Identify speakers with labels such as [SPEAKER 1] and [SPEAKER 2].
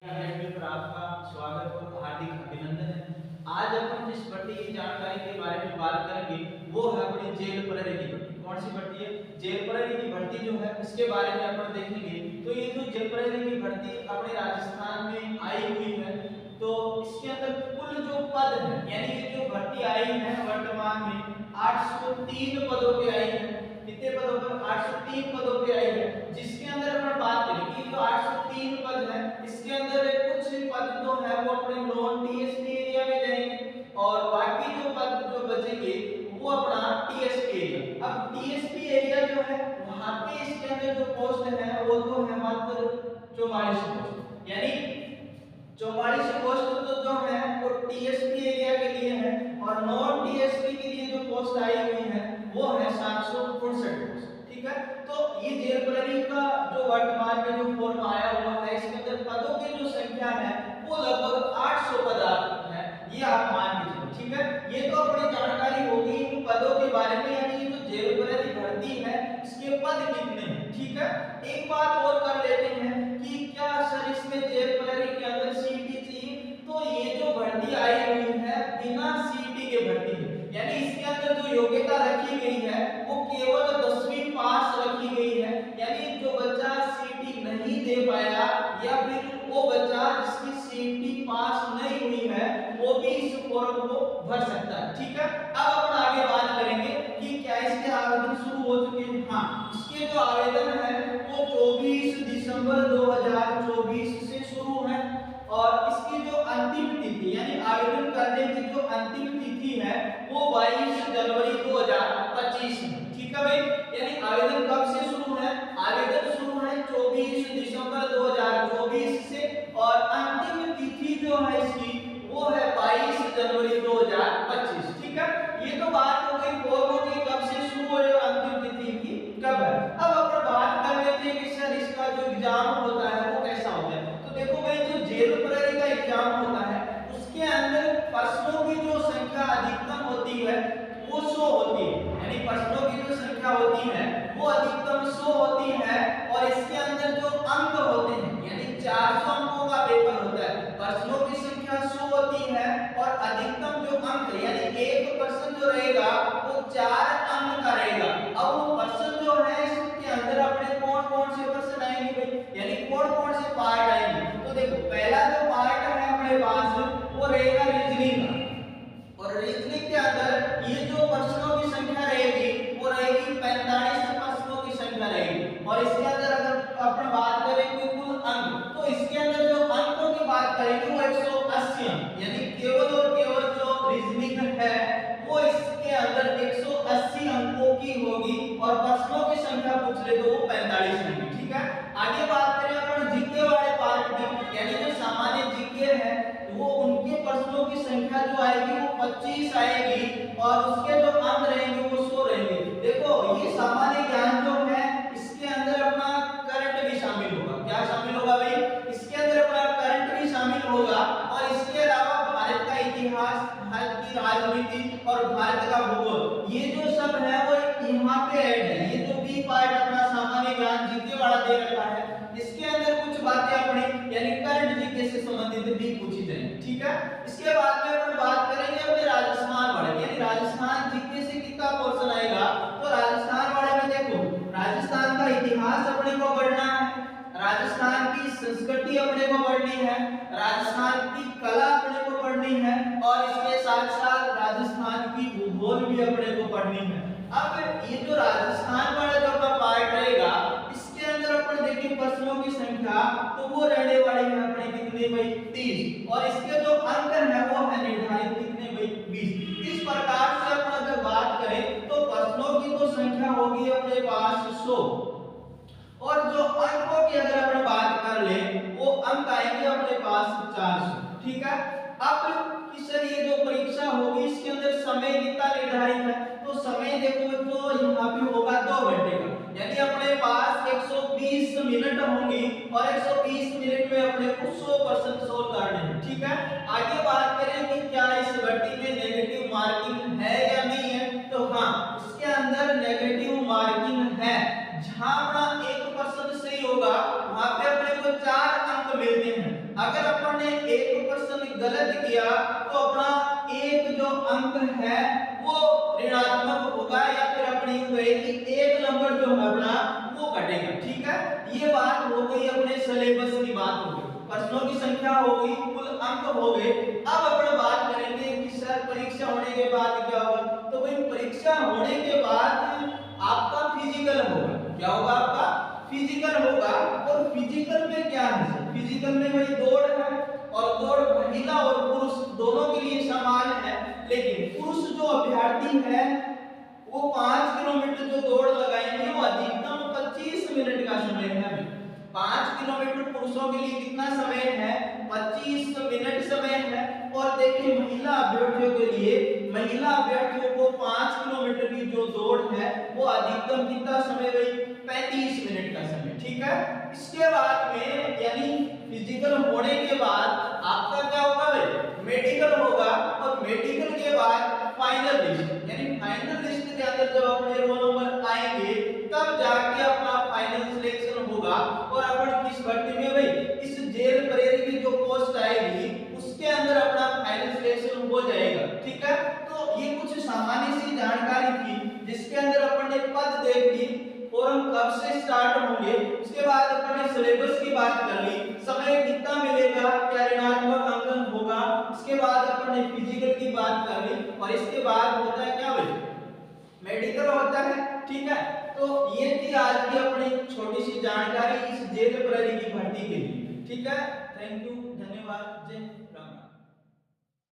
[SPEAKER 1] पर आपका स्वागत और हार्दिक अभिनंदन है। आज अपन जिस भर्ती की जानकारी के बारे में बात करेंगे वो है अपनी जेल प्रहरी की भर्ती। कौन सी भर्ती है? जेल प्रहरी की भर्ती जो है इसके बारे में अपन देखेंगे। तो ये जो जेल प्रहरी की भर्ती अपने राजस्थान में आई हुई है, तो इसके अंदर कुल जो पद है यानी ये जो भर्ती आई है वर्तमान में 803 पदों पे आई है। कितने पदों पर? 803 पदों पे आई है। जिसके अंदर अपन बात करेंगे जो 803 पद है इसके अंदर कुछ पद तो है वो अपने नॉन टीएसपी एरिया में जाएंगे और बाकी जो पद जो बचेंगे वो अपना टीएसपी एरिया। अब टीएसपी एरिया जो है वहां पे इसके अंदर जो पोस्ट है वो तो है मात्र 44 पोस्ट, यानी 44 पोस्ट तो जो है वो टीएसपी एरिया के लिए है और नॉन टीएसपी के लिए जो पोस्ट आई हुई है वो है 765 पोस्ट। ठीक है, तो ये जेल प्रहरी का जो वर्तमान में जो फॉर्म आया हुआ है इसके अंदर पदों की जो संख्या है वो लगभग 800 पद है, ये आप मान के चलो। ठीक है, ये तो अपनी जानकारी होगी इन पदों के बारे में, यानी ये जो जेल प्रहरी भर्ती है इसके पद कितने हैं। ठीक है, एक बात और कर लेते हैं कि क्या सर इसमें जेल प्रहरी के अंदर सीटी चाहिए? तो ये जो भर्ती आई हुई है बिना सीटी के भर्ती है, यानी इसके अंदर जो योग्यता रखी गई है वो केवल 10वीं पास रखी गई है। यानी जो बच्चा सीटी नहीं दे पाया या फिर वो बच्चा जिसकी सीटी पास नहीं हुई है वो भी इस फॉर्म को भर सकता है। ठीक है, अब अपन आगे बात करेंगे कि क्या इसके आवेदन शुरू हो चुके हैं। हाँ, इसके जो आवेदन है वो 24 दिसंबर 2024 से शुरू है और इसकी जो अंतिम तिथि यानी आवेदन करने की जो अंतिम तिथि है वो 22 जनवरी 2025 है। ठीक है भाई, यानी आवेदन कब से शुरू है? आवेदन शुरू है 24 दिसंबर 2024 से और अंतिम तिथि जो है इसकी वो है 22 जनवरी 2025। ठीक है, ये तो बात हो गई फॉर्मों की कब से शुरू हुए और अंतिम तिथि की कब है। अब अपन बात कर लेते हैं कि सर इसका जो एग्जाम होता है वो कैसा होता है। तो देखो भाई, जो जेल प्रहरी का एग्जाम होता है उसके अंदर प्रश्नों की जो संख्या अधिकतम होती है वो 100 होती है, यानी प्रश्नों की जो संख्या होती है वो अधिकतम 100 होती है और इसके अंदर जो अंक होते हैं यानी 400 अंकों का पेपर होता है। प्रश्नों की संख्या 100 होती है और अधिकतम जो अंक यानी एक प्रश्न जो रहेगा वो 4 अंक का रहेगा। अब वो प्रश्न जो है इसके अंदर अपने कौन-कौन से प्रश्न आएंगे भाई, यानी कौन-कौन से पार्ट आएंगे। तो देखो, पहला जो पार्ट है अपने पास वो रहेगा रीजनिंग का और रीजनिंग के अंदर ये जो प्रश्नों की संख्या रहेगी वो रहेगी 45 प्रश्नों की संख्या रहेगी और इसके अंदर अगर अपन बात करें कुल अंक तो इसके अंदर जो अंकों की बात करेंगे वो 180 अंक, यानी केवल और केवल जो रीजनिंग है वो इसके अंदर 180 अंकों की होगी और प्रश्नों की संख्या पूछ ले तो वो 45 होगी। ठीक है, आगे बात करें अपन जीके वाले पार्ट की, यानी जो सामान्य जीके है वो उनके प्रश्नों की संख्या जो आएगी वो 25 आएगी और उसके जो अंक रहेंगे वो 100 रहेंगे। देखो, ये सामान्य ज्ञान जो है इसके अंदर अपना करंट भी शामिल होगा। क्या शामिल होगा भाई? इसके अंदर अपना करंट भी शामिल होगा और इसके अलावा भारत का इतिहास, भारत की राजनीति और भारत का भूगोल, ये जो सब है वो यहाँ पे ऐड है। ये जो बी पार्ट अपना सामान्य ज्ञान जीके वाला दे रखा है इसके अंदर कुछ बातें अपने यानी करंट जीके से संबंधित भी पूछी जाएंगी। ठीक है, इसके बाद में अपन बात करेंगे अपने राजस्थान वाले, यानी राजस्थान जीके से कितना पोर्शन आएगा। तो राजस्थान वाले में देखो, राजस्थान का इतिहास अपने को पढ़ना है, राजस्थान की संस्कृति अपने को पढ़नी है, राजस्थान की कला अपने को पढ़नी है और इसके साथ साथ राजस्थान की भूगोल भी अपने को पढ़नी है। अब ये जो राजस्थान वाला जो अपना पार्ट रहेगा इसके अंदर अपन देखें प्रश्नों की संख्या तो वो रहने वाली है अपने कितने भाई? 30 और इसके जो अंक है वो है निर्धारित कितने भाई? 20। इस प्रकार से अपन अगर बात करें तो प्रश्नों की तो संख्या होगी अपने पास 100 और जो अंकों की अगर अपन बात कर ले वो अंक आएंगे अपने पास 400। ठीक है, अब कि सर ये जो परीक्षा होगी इसके अंदर समय कितना निर्धारित है? तो समय देखो तो यहाँ पे होगा 2 घंटे का, यानी अपने पास 120 मिनट होंगी और 120 मिनट में अपने को 100% सोल्व करने हैं। ठीक है, आगे बात करें कि क्या इस भर्ती में नेगेटिव मार्किंग है या नहीं है। तो हाँ, इसके अंदर नेगेटिव मार्किंग है। जहां अपना 1% सही होगा वहां पे अपने को 4 अंक मिलते हैं। अगर गलत किया तो अपना एक जो अंक है वो ऋणात्मक होगा, या फिर अपनी कि एक नंबर जो है अपना वो कटेगा। ठीक है, ये बात हो गई अपने सिलेबस की, बात हो गई, प्रश्नों की संख्या हो गई, कुल अंक हो गए। अब अपन बात करेंगे कि सर परीक्षा होने के बाद क्या होगा। तो भाई परीक्षा होने के बाद आपका फिजिकल होगा। क्या होगा? आपका फिजिकल होगा। और फिजिकल में क्या है? फिजिकल में भाई दौड़ है, और दौड़ महिला और पुरुष दोनों के लिए समान है, लेकिन पुरुष जो अभ्यर्थी है वो 5 किलोमीटर जो दौड़ लगाएंगे वो अधिकतम 25 मिनट का समय है। 5 किलोमीटर पुरुषों के लिए कितना समय है? 25 मिनट समय है। और देखिए महिला अभ्यर्थियों के लिए, महिला अभ्यर्थियों को 5 किलोमीटर की जो दौड़ है वो अधिकतम कितना समय भाई? 35 मिनट का समय। ठीक है, इसके बाद में यानी फिजिकल होने के बाद आपका क्या होगा भाई? मेडिकल होगा। और मेडिकल के बाद फाइनल लिस्ट, यानी फाइनल लिस्ट के अंदर जब अपने रोल नंबर आएंगे तब जाके अपना फाइनल सिलेक्शन होगा। और अपन किस भर्ती में भाई? इस जेल प्रेरी की जो पोस्ट आएगी उसके अंदर अपना फाइनल सिलेक्शन हो जाएगा। ठीक है, तो ये कुछ सामान्य सी जानकारी थी जिसके अंदर अपन ने पद देख ली, फॉर्म कब से स्टार्ट होंगे, उसके बाद अपन ने सिलेबस की बात कर ली, समय कितना मिलेगा, क्या ऋणात्मक अंकन होगा, इसके बाद अपन ने फिजिकल की बात कर ली, और इसके बाद होता है क्या भाई? मेडिकल होता है। ठीक है, तो ये थी आज की अपनी छोटी सी जानकारी इस जेल प्रहरी की भर्ती के लिए। ठीक है, थैंक यू, धन्यवाद, जय